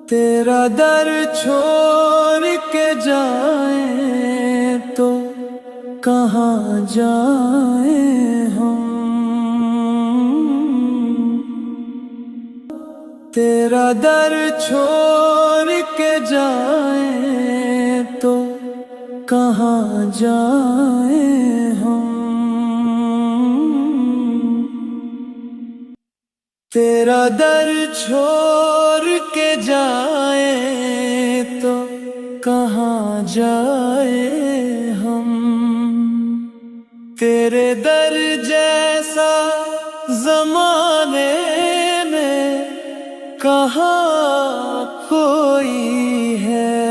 تیرا در چھوڑ کے جائیں تو کہاں جائیں ہم، تیرا در چھوڑ کے جائیں تو کہاں جائیں ہم، تیرا در چھوڑ کے جائیں تو کہاں جائیں ہم، تیرے در جیسا زمانے میں کہاں کوئی ہے،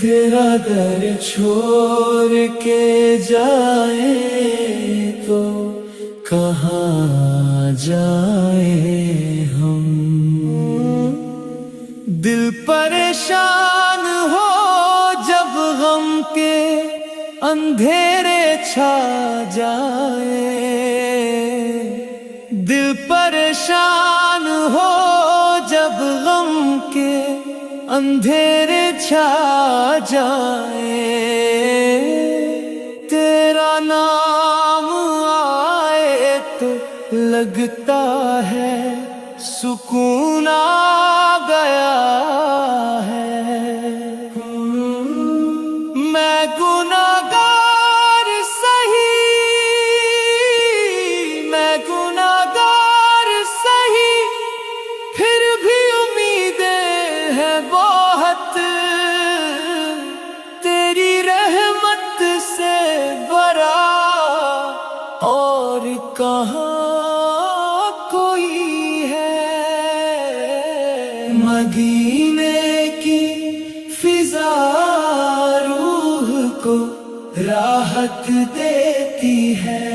تیرا در چھوڑ کے جائیں تو کہاں جائیں ہم، دل پریشان ہو جب غم کے اندھیرے چھا جائے، دل پریشان ہو جب غم کے اندھیرے چھا جائے، تیرا نام آئے تو لگتا ہے سکون آ گیا ہے، میں گناہگار سہی، میں گناہگار سہی، پھر بھی امیدیں ہیں بہت، تیری رحمت سے برا اور کہاں کوئی ہے، مدینے کی فضا روح کو راحت دیتی ہے،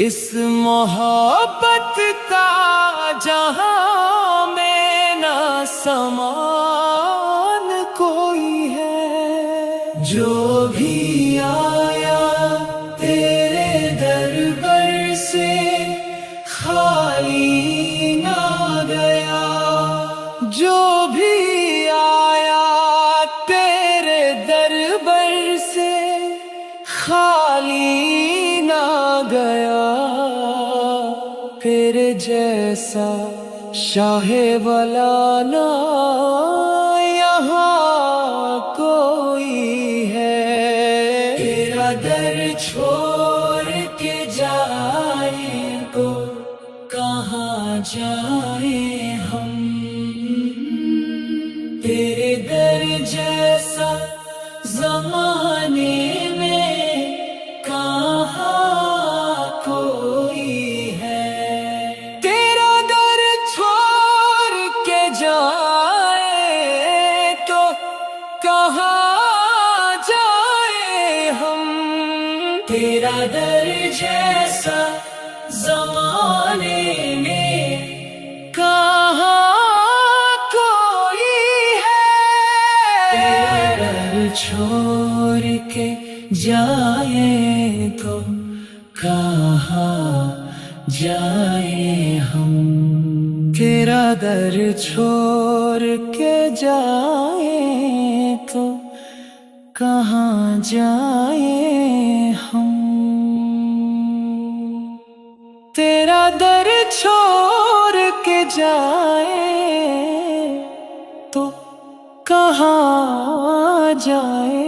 اس محبت کا جہاں میں نہ سمان کوئی ہے، جو بھی آیا تیرے دربر سے خالی نہ گیا، جو بھی آیا تیرے دربر سے خالی نہ گیا، تیرے جیسا شاہ ولا نہ یہاں کوئی ہے، تیرا در چھوڑ کے جائیں تو کہاں جائیں ہم، تیرے در جیسا زمانے میں کہاں کوئی ہے، تیرا در چھوڑ کے جائیں تو کہاں جائیں ہم، تیرا در جیسا زمانے میں کہاں کوئی ہے، تیرا در چھوڑ کے جائیں تو کہاں جائیں ہم، تیرا در چھوڑ کے جائیں تو کہاں جائیں ہم، تیرا در چھوڑ کے جائیں تو کہاں جائیں